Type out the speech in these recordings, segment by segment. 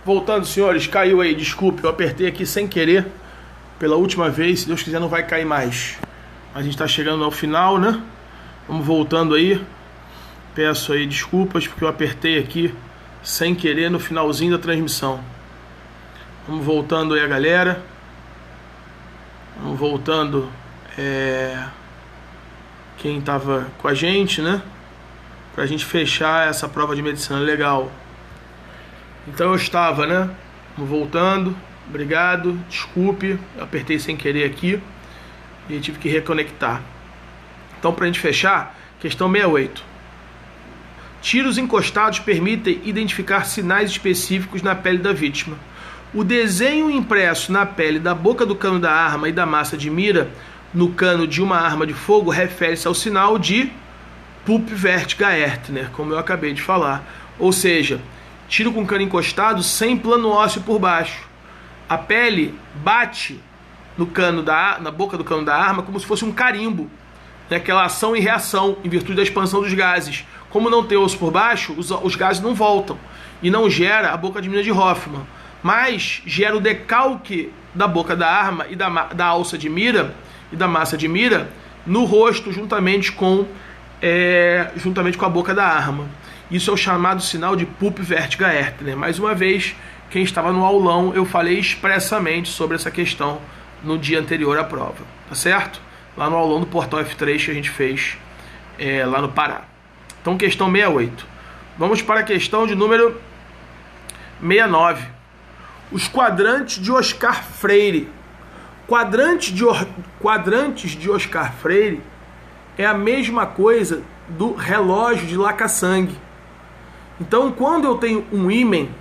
Voltando, senhores, caiu aí, desculpe, eu apertei aqui sem querer pela última vez, se Deus quiser não vai cair mais. A gente tá chegando ao final, né? Vamos voltando aí. Peço aí desculpas porque eu apertei aqui sem querer no finalzinho da transmissão. Vamos voltando aí a galera. Vamos voltando quem tava com a gente, né? Pra gente fechar essa prova de medicina legal. Então eu estava, né? Vamos voltando. Obrigado, desculpe, eu apertei sem querer aqui e tive que reconectar. Então, pra gente fechar, questão 68. Tiros encostados permitem identificar sinais específicos na pele da vítima. O desenho impresso na pele da boca do cano da arma e da massa de mira no cano de uma arma de fogo refere-se ao sinal de Pupp-Werther-Gaertner, como eu acabei de falar. Ou seja, tiro com cano encostado sem plano ósseo por baixo. A pele bate na boca do cano da arma como se fosse um carimbo, né? Aquela ação e reação em virtude da expansão dos gases. Como não tem osso por baixo, os gases não voltam e não gera a boca de mira de Hoffman, mas gera o decalque da boca da arma e da alça de mira e da massa de mira no rosto juntamente com a boca da arma. Isso é o chamado sinal de Pupp-Werther-Gaertner. Mais uma vez, quem estava no aulão, eu falei expressamente sobre essa questão no dia anterior à prova, tá certo? Lá no aulão do Portal F3 que a gente fez lá no Pará. Então, questão 68. Vamos para a questão de número 69. Os quadrantes de Oscar Freire. Quadrantes de Oscar Freire é a mesma coisa do relógio de Lacassagne. Então, quando eu tenho um ímen,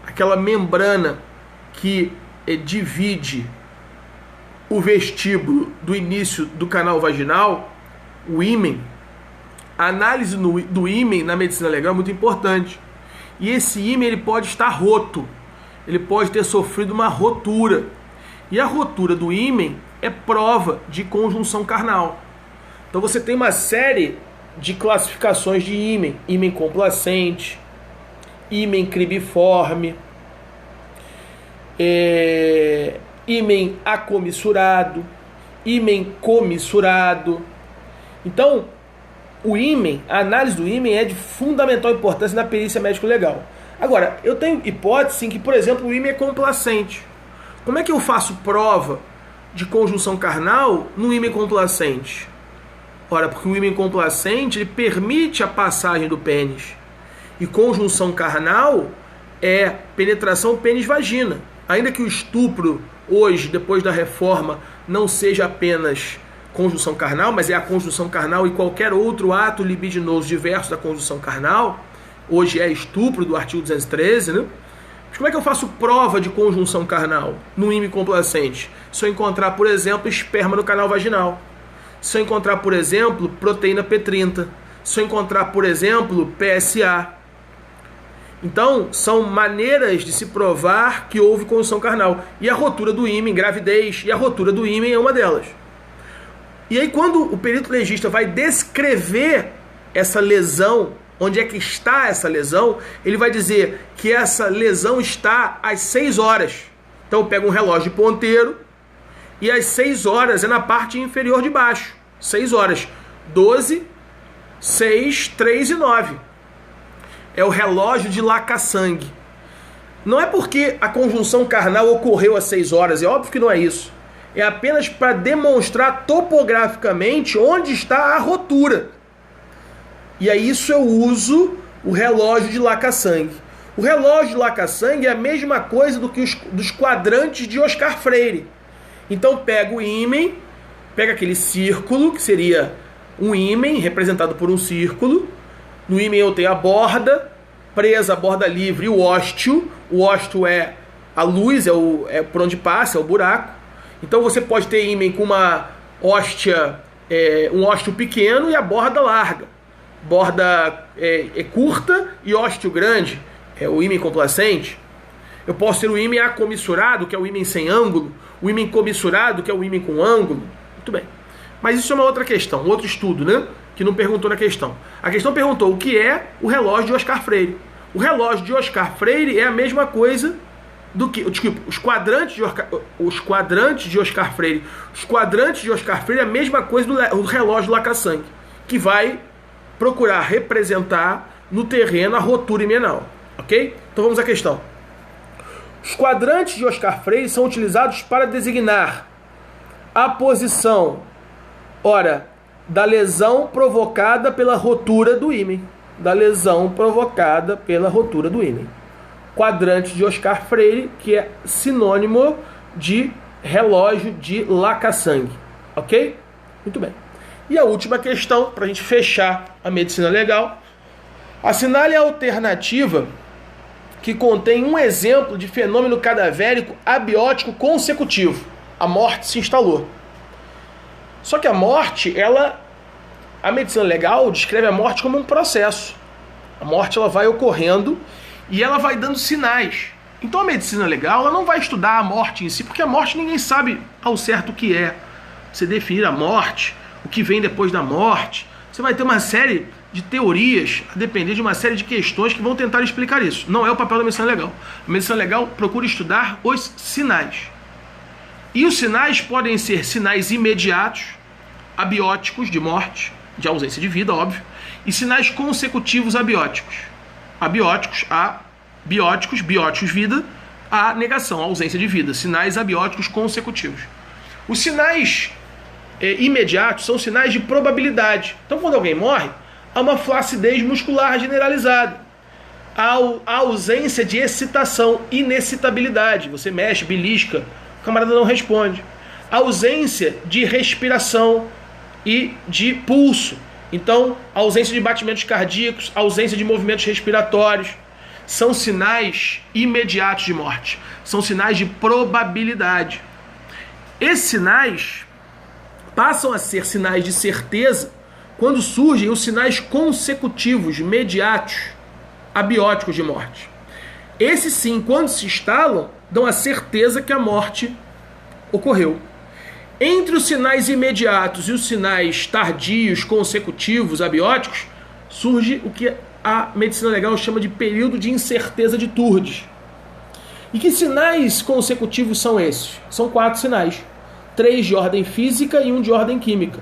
aquela membrana que divide o vestíbulo do início do canal vaginal, o ímen, a análise do ímen na medicina legal é muito importante. E esse ímen ele pode estar roto, ele pode ter sofrido uma rotura. E a rotura do ímen é prova de conjunção carnal. Então você tem uma série de classificações de ímen: ímen complacente, ímen cribiforme, ímen acomissurado, ímen comissurado. Então, o ímen, a análise do ímen é de fundamental importância na perícia médico-legal. Agora, eu tenho hipótese em que, por exemplo, o ímen é complacente. Como é que eu faço prova de conjunção carnal no ímen complacente? Ora, porque o ímen complacente ele permite a passagem do pênis. E conjunção carnal é penetração pênis-vagina. Ainda que o estupro, hoje, depois da reforma, não seja apenas conjunção carnal, mas é a conjunção carnal e qualquer outro ato libidinoso diverso da conjunção carnal, hoje é estupro do artigo 213, né? Mas como é que eu faço prova de conjunção carnal no ímen complacente? Se eu encontrar, por exemplo, esperma no canal vaginal. Se eu encontrar, por exemplo, proteína P30. Se eu encontrar, por exemplo, PSA. Então, são maneiras de se provar que houve conjunção carnal. E a rotura do ímen, gravidez, e a rotura do ímen é uma delas. E aí, quando o perito legista vai descrever essa lesão, onde é que está essa lesão, ele vai dizer que essa lesão está às 6 horas. Então, eu pego um relógio de ponteiro e às 6 horas é na parte inferior de baixo. 6 horas. 12, 6, 3 e 9. É o relógio de Lacassagne. Não é porque a conjunção carnal ocorreu às 6 horas, é óbvio que não é isso. É apenas para demonstrar topograficamente onde está a rotura. E aí isso eu uso o relógio de Lacassagne. O relógio de Lacassagne é a mesma coisa do que dos quadrantes de Oscar Freire. Então pega o ímen, pega aquele círculo, que seria um ímen representado por um círculo. No ímen eu tenho a borda, presa, a borda livre e o ósteo. O ósteo é a luz, é por onde passa, é o buraco. Então você pode ter ímen com uma hóstia, um ósteo pequeno e a borda larga. Borda curta e ósteo grande, é o ímen complacente. Eu posso ter o ímen acomissurado, que é o ímen sem ângulo, o ímen comissurado, que é o ímen com ângulo. Muito bem. Mas isso é uma outra questão, outro estudo, né? Que não perguntou na questão. A questão perguntou o que é o relógio de Oscar Freire. O relógio de Oscar Freire é a mesma coisa do que... Desculpa, os quadrantes de Oscar Freire. Os quadrantes de Oscar Freire é a mesma coisa do relógio Lacassagne, que vai procurar representar no terreno a rotura imenal. Ok? Então vamos à questão. Os quadrantes de Oscar Freire são utilizados para designar a posição, ora, da lesão provocada pela rotura do ímen. Da lesão provocada pela rotura do ímen. Quadrante de Oscar Freire, que é sinônimo de relógio de Lacassagne. Ok? Muito bem. E a última questão, para a gente fechar a medicina legal. Assinale a alternativa que contém um exemplo de fenômeno cadavérico abiótico consecutivo. A morte se instalou. Só que a morte, a medicina legal descreve a morte como um processo. A morte ela vai ocorrendo e ela vai dando sinais. Então a medicina legal ela não vai estudar a morte em si, porque a morte ninguém sabe ao certo o que é. Você definir a morte, o que vem depois da morte. Você vai ter uma série de teorias a depender de uma série de questões que vão tentar explicar isso. Não é o papel da medicina legal. A medicina legal procura estudar os sinais. E os sinais podem ser sinais imediatos, abióticos de morte, de ausência de vida, óbvio, e sinais consecutivos abióticos. Abióticos, bióticos, vida, a negação, a ausência de vida. Sinais abióticos consecutivos. Os sinais imediatos são sinais de probabilidade. Então, quando alguém morre, há uma flacidez muscular generalizada. Há a ausência de excitação, inexcitabilidade. Você mexe, belisca, o camarada não responde. A ausência de respiração e de pulso. Então, a ausência de batimentos cardíacos, a ausência de movimentos respiratórios. São sinais imediatos de morte. São sinais de probabilidade. Esses sinais passam a ser sinais de certeza quando surgem os sinais consecutivos, imediatos, abióticos de morte. Esses sim, quando se instalam, dão a certeza que a morte ocorreu. Entre os sinais imediatos e os sinais tardios, consecutivos, abióticos, surge o que a medicina legal chama de período de incerteza de Turdes. E que sinais consecutivos são esses? São 4 sinais. 3 de ordem física e 1 de ordem química.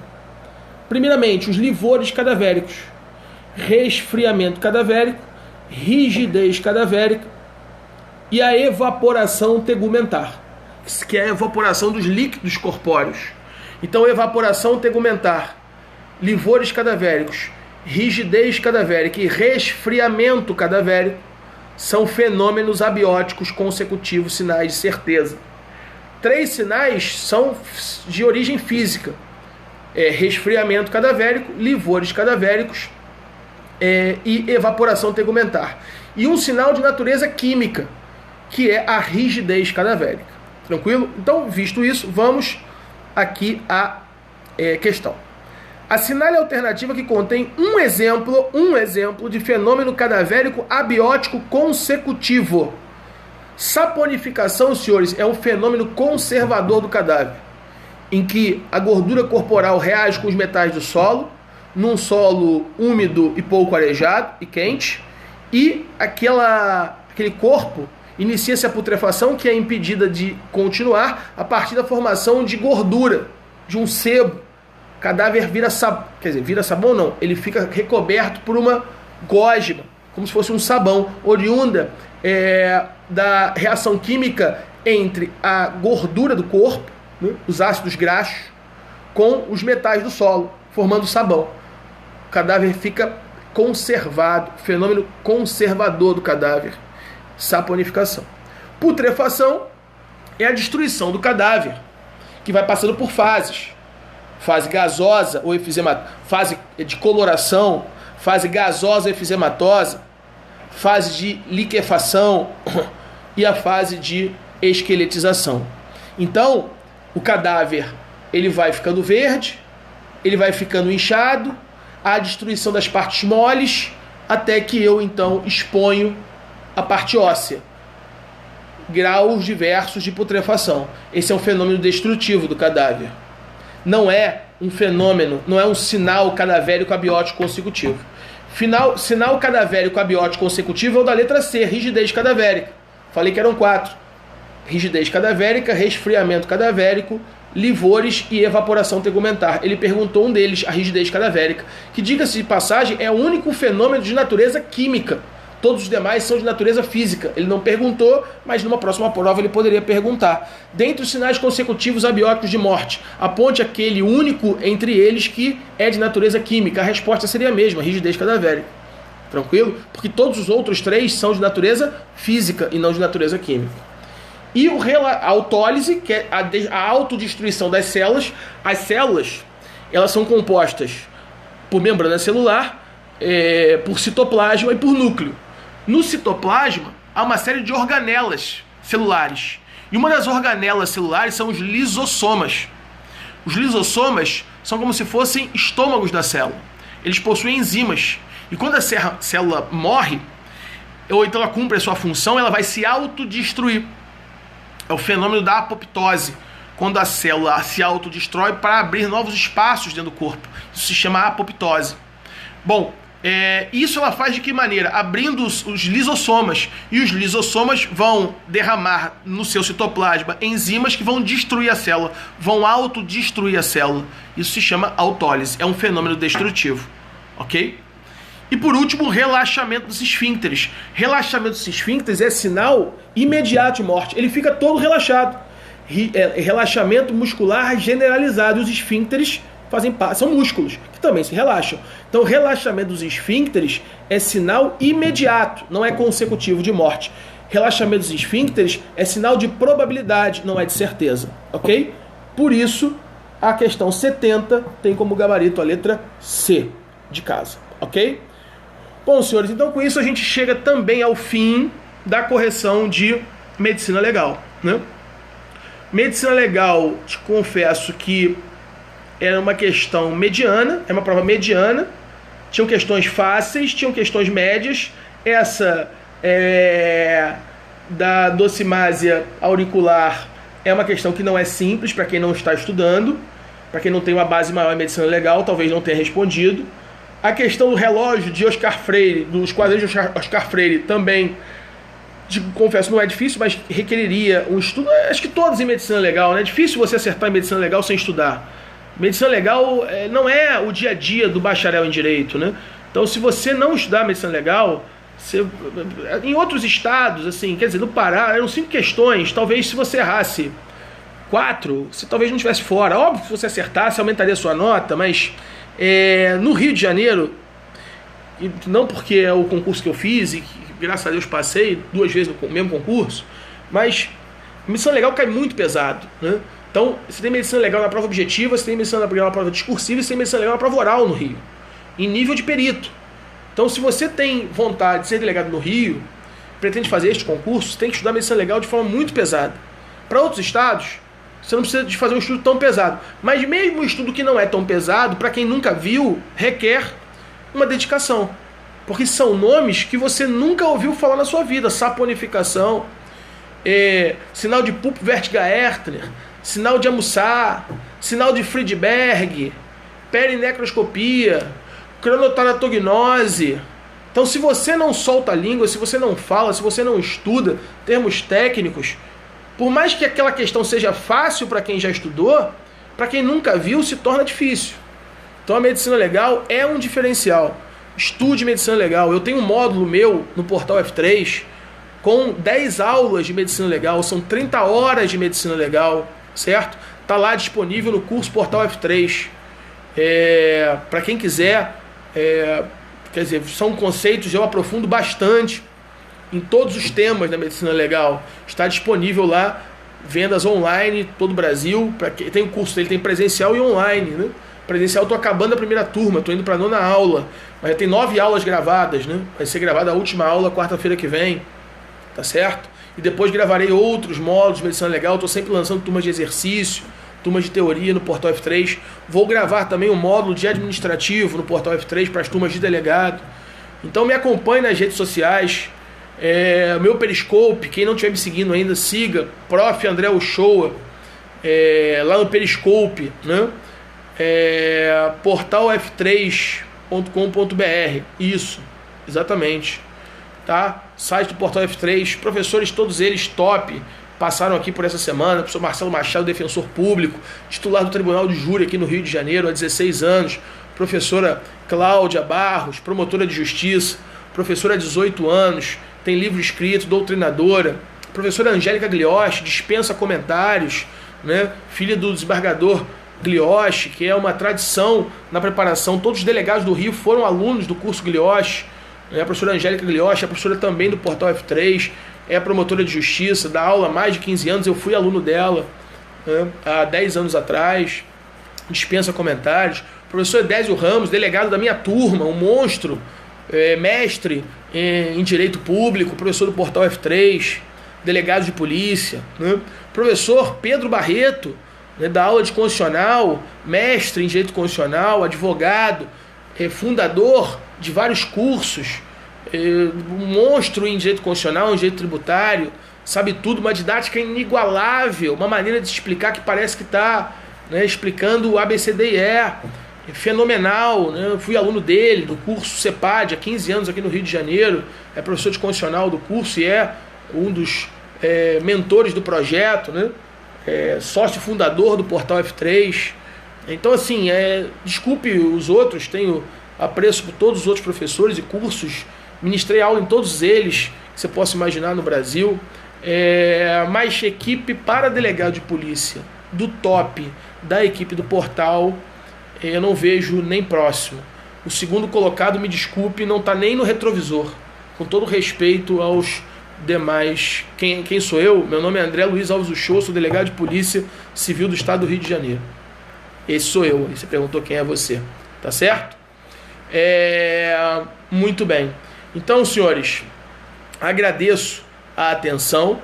Primeiramente, os livores cadavéricos, resfriamento cadavérico, rigidez cadavérica e a evaporação tegumentar, que é a evaporação dos líquidos corpóreos. Então, evaporação tegumentar, livores cadavéricos, rigidez cadavérica e resfriamento cadavérico são fenômenos abióticos consecutivos, sinais de certeza. 3 sinais são de origem física. Resfriamento cadavérico, livores cadavéricos e evaporação tegumentar. E um sinal de natureza química, que é a rigidez cadavérica. Tranquilo? Então, visto isso, vamos aqui à questão. Assinale a alternativa que contém um exemplo de fenômeno cadavérico abiótico consecutivo. Saponificação, senhores, é um fenômeno conservador do cadáver, em que a gordura corporal reage com os metais do solo, num solo úmido e pouco arejado e quente, e aquele corpo inicia-se a putrefação, que é impedida de continuar a partir da formação de gordura, de um sebo. O cadáver vira sabão, vira sabão não, ele fica recoberto por uma gosma, como se fosse um sabão, oriunda da reação química entre a gordura do corpo, né, os ácidos graxos, com os metais do solo, formando sabão. O cadáver fica conservado, fenômeno conservador do cadáver, saponificação. Putrefação é a destruição do cadáver, que vai passando por fases. Fase gasosa ou efizematosa, fase de coloração, fase gasosa ou efizematosa, fase de liquefação e a fase de esqueletização. Então, o cadáver ele vai ficando verde, ele vai ficando inchado, a destruição das partes moles, até que eu então exponho a parte óssea. Graus diversos de putrefação. Esse é um fenômeno destrutivo do cadáver. Não é um fenômeno, não é um sinal cadavérico abiótico consecutivo. Sinal cadavérico abiótico consecutivo é o da letra C, rigidez cadavérica. Falei que eram 4. Rigidez cadavérica, resfriamento cadavérico, livores e evaporação tegumentar. Ele perguntou um deles, a rigidez cadavérica, que, diga-se de passagem, é o único fenômeno de natureza química. Todos os demais são de natureza física. Ele não perguntou, mas numa próxima prova ele poderia perguntar. Dentre os sinais consecutivos abióticos de morte, aponte aquele único entre eles que é de natureza química. A resposta seria a mesma, rigidez cadavérica. Tranquilo? Porque todos os outros 3 são de natureza física e não de natureza química. E a autólise, que é a autodestruição das células. As células, elas são compostas por membrana celular, por citoplasma e por núcleo. No citoplasma, há uma série de organelas celulares. E uma das organelas celulares são os lisossomas. Os lisossomas são como se fossem estômagos da célula. Eles possuem enzimas. E quando a célula morre, ou então ela cumpre a sua função, ela vai se autodestruir. É o fenômeno da apoptose, quando a célula se autodestrói para abrir novos espaços dentro do corpo. Isso se chama apoptose. Bom, isso ela faz de que maneira? Abrindo os lisossomas. E os lisossomas vão derramar no seu citoplasma enzimas que vão destruir a célula, vão autodestruir a célula. Isso se chama autólise. É um fenômeno destrutivo. Ok? E por último, relaxamento dos esfíncteres. Relaxamento dos esfíncteres é sinal imediato de morte. Ele fica todo relaxado. Relaxamento muscular generalizado. Os esfíncteres são músculos que também se relaxam. Então, o relaxamento dos esfíncteres é sinal imediato, não é consecutivo de morte. Relaxamento dos esfíncteres é sinal de probabilidade, não é de certeza. Ok? Por isso, a questão 70 tem como gabarito a letra C de casa. Ok? Bom, senhores, então com isso a gente chega também ao fim da correção de medicina legal, né? Medicina legal, te confesso que era uma questão mediana, é uma prova mediana. Tinham questões fáceis, tinham questões médias. Essa da docimásia auricular é uma questão que não é simples para quem não está estudando, para quem não tem uma base maior em medicina legal, talvez não tenha respondido. A questão do relógio de Oscar Freire, dos quadrinhos de Oscar Freire, também, confesso, não é difícil, mas requeriria um estudo. Acho que todos em medicina legal, né? É difícil você acertar em medicina legal sem estudar. Medicina legal não é o dia a dia do bacharel em direito, né? Então, se você não estudar medicina legal, em outros estados, assim, quer dizer, no Pará, eram 5 questões. Talvez se você errasse 4, você talvez não estivesse fora. Óbvio que se você acertasse, aumentaria a sua nota, mas no Rio de Janeiro, não porque é o concurso que eu fiz e que, graças a Deus, passei 2 vezes no mesmo concurso, mas medicina legal cai muito pesado, né? Então, você tem medicina legal na prova objetiva, você tem medicina legal na prova discursiva, você tem medicina legal na prova oral no Rio, em nível de perito. Então, se você tem vontade de ser delegado no Rio, pretende fazer este concurso, você tem que estudar medicina legal de forma muito pesada. Para outros estados, você não precisa de fazer um estudo tão pesado. Mas mesmo o estudo que não é tão pesado, para quem nunca viu, requer uma dedicação. Porque são nomes que você nunca ouviu falar na sua vida. Saponificação, sinal de Pulp-Wertger-Ertner, sinal de Amussá, sinal de Friedberg, perinecroscopia, cronotanatognose. Então, se você não solta a língua, se você não fala, se você não estuda termos técnicos, por mais que aquela questão seja fácil para quem já estudou, para quem nunca viu, se torna difícil. Então, a medicina legal é um diferencial. Estude medicina legal. Eu tenho um módulo meu no portal F3 com 10 aulas de medicina legal, são 30 horas de medicina legal, certo? Está lá disponível no curso Portal F3. Para quem quiser, quer dizer, são conceitos, eu aprofundo bastante em todos os temas da medicina legal. Está disponível lá, vendas online, todo o Brasil. Tem o curso dele, tem presencial e online, né? Presencial, estou acabando a primeira turma, estou indo para a 9ª aula, mas já tem 9 aulas gravadas, né? Vai ser gravada a última aula quarta-feira que vem, tá certo? E depois gravarei outros módulos de medicina legal. Estou sempre lançando turmas de exercício, turmas de teoria no Portal F3. Vou gravar também um módulo de administrativo no Portal F3 para as turmas de delegado. Então me acompanhe nas redes sociais. Meu Periscope, quem não estiver me seguindo ainda, siga Prof. André Uchoa lá no Periscope, né? Portal F3 Isso, exatamente. Tá? Site do Portal F3, professores todos eles top, passaram aqui por essa semana. Professor Marcelo Machado, defensor público, titular do Tribunal de Júri aqui no Rio de Janeiro há 16 anos. Professora Cláudia Barros, promotora de justiça, professora há 18 anos, tem livro escrito, doutrinadora. Professora Angélica Glioche, dispensa comentários, né? Filha do desembargador Glioche, que é uma tradição na preparação. Todos os delegados do Rio foram alunos do curso Glioche. A professora Angélica Glioche é professora também do Portal F3, é promotora de justiça, dá aula há mais de 15 anos, eu fui aluno dela, né, há 10 anos atrás, dispensa comentários. Professor Edésio Ramos, delegado da minha turma, um monstro, mestre em Direito Público, professor do Portal F3, delegado de polícia. Né? Professor Pedro Barreto, né, da aula de constitucional, mestre em Direito Constitucional, advogado, fundador de vários cursos, um monstro em Direito Constitucional, em Direito Tributário, sabe tudo, uma didática inigualável, uma maneira de explicar que parece que está, né, explicando o ABCDE, fenomenal, né? Eu fui aluno dele, do curso CEPAD, há 15 anos aqui no Rio de Janeiro, é professor de constitucional do curso e é um dos mentores do projeto, né? Sócio fundador do Portal F3. Então, assim, desculpe os outros, tenho apreço por todos os outros professores e cursos, ministrei aula em todos eles que você possa imaginar no Brasil, mas equipe para delegado de polícia do top da equipe do Portal, eu não vejo nem próximo. O segundo colocado, me desculpe, não está nem no retrovisor, com todo respeito aos demais. Quem sou eu? Meu nome é André Luiz Alves Uchoa, sou delegado de polícia civil do estado do Rio de Janeiro. Esse sou eu. Você perguntou quem é você, tá certo? Muito bem. Então, senhores, agradeço a atenção,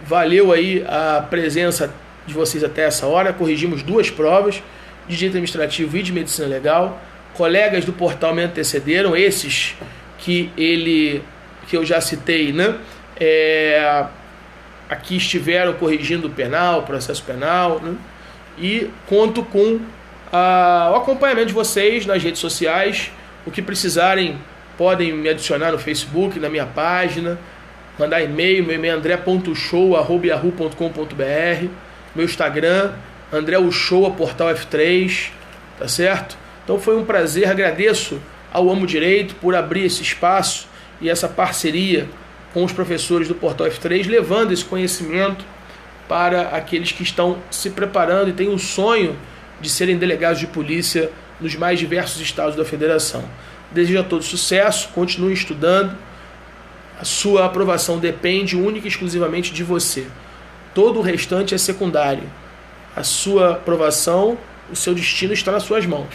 valeu aí a presença de vocês até essa hora. Corrigimos 2 provas de Direito Administrativo e de Medicina Legal. Colegas do portal me antecederam, esses que eu já citei, né? Aqui estiveram corrigindo o penal, processo penal, né? E conto com o acompanhamento de vocês nas redes sociais. O que precisarem, podem me adicionar no Facebook, na minha página, mandar e-mail, meu e-mail é andré.uchoa@yahoo.com.br, meu Instagram, André Uchoa, Portal F3, tá certo? Então foi um prazer, agradeço ao Amo Direito por abrir esse espaço e essa parceria com os professores do Portal F3, levando esse conhecimento para aqueles que estão se preparando e têm o sonho de serem delegados de polícia nos mais diversos estados da federação. Desejo a todos sucesso, continuem estudando, a sua aprovação depende única e exclusivamente de você. Todo o restante é secundário. A sua aprovação, o seu destino está nas suas mãos.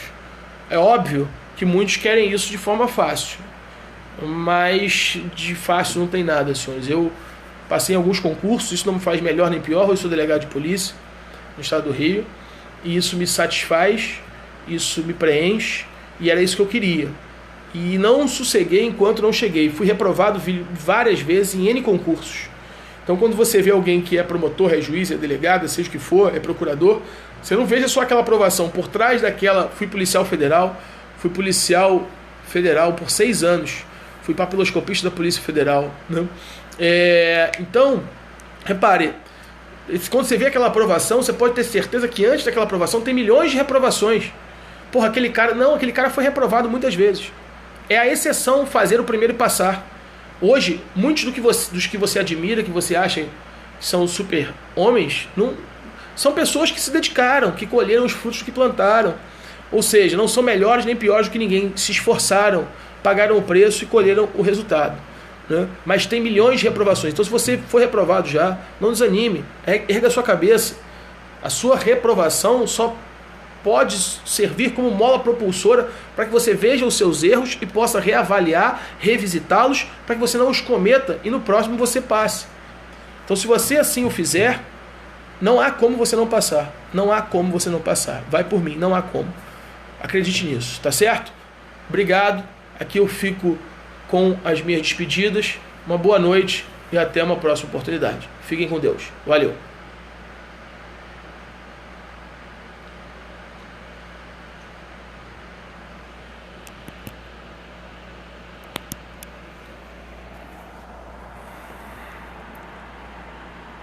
É óbvio que muitos querem isso de forma fácil, mas de fácil não tem nada, senhores. Eu passei em alguns concursos, isso não me faz melhor nem pior, eu sou delegado de polícia no estado do Rio, e isso me satisfaz, isso me preenche, e era isso que eu queria. E não sosseguei enquanto não cheguei. Fui reprovado várias vezes em N concursos. Então, quando você vê alguém que é promotor, é juiz, é delegado, seja o que for, é procurador, você não veja só aquela aprovação. Por trás daquela, fui policial federal por 6 anos. Fui papiloscopista da Polícia Federal, né? Então, repare, quando você vê aquela aprovação, você pode ter certeza que antes daquela aprovação tem milhões de reprovações. Porra, aquele cara foi reprovado muitas vezes. É a exceção fazer o primeiro e passar. Hoje, muitos dos que você admira, que você acha que são super homens, são pessoas que se dedicaram, que colheram os frutos que plantaram. Ou seja, não são melhores nem piores do que ninguém, se esforçaram, pagaram o preço e colheram o resultado, né? Mas tem milhões de reprovações. Então, se você for reprovado já, não desanime, erga a sua cabeça. A sua reprovação só pode servir como mola propulsora para que você veja os seus erros e possa reavaliar, revisitá-los, para que você não os cometa e no próximo você passe. Então, se você assim o fizer, não há como você não passar. Não há como você não passar. Vai por mim, não há como. Acredite nisso, tá certo? Obrigado. Aqui eu fico com as minhas despedidas. Uma boa noite e até uma próxima oportunidade. Fiquem com Deus. Valeu.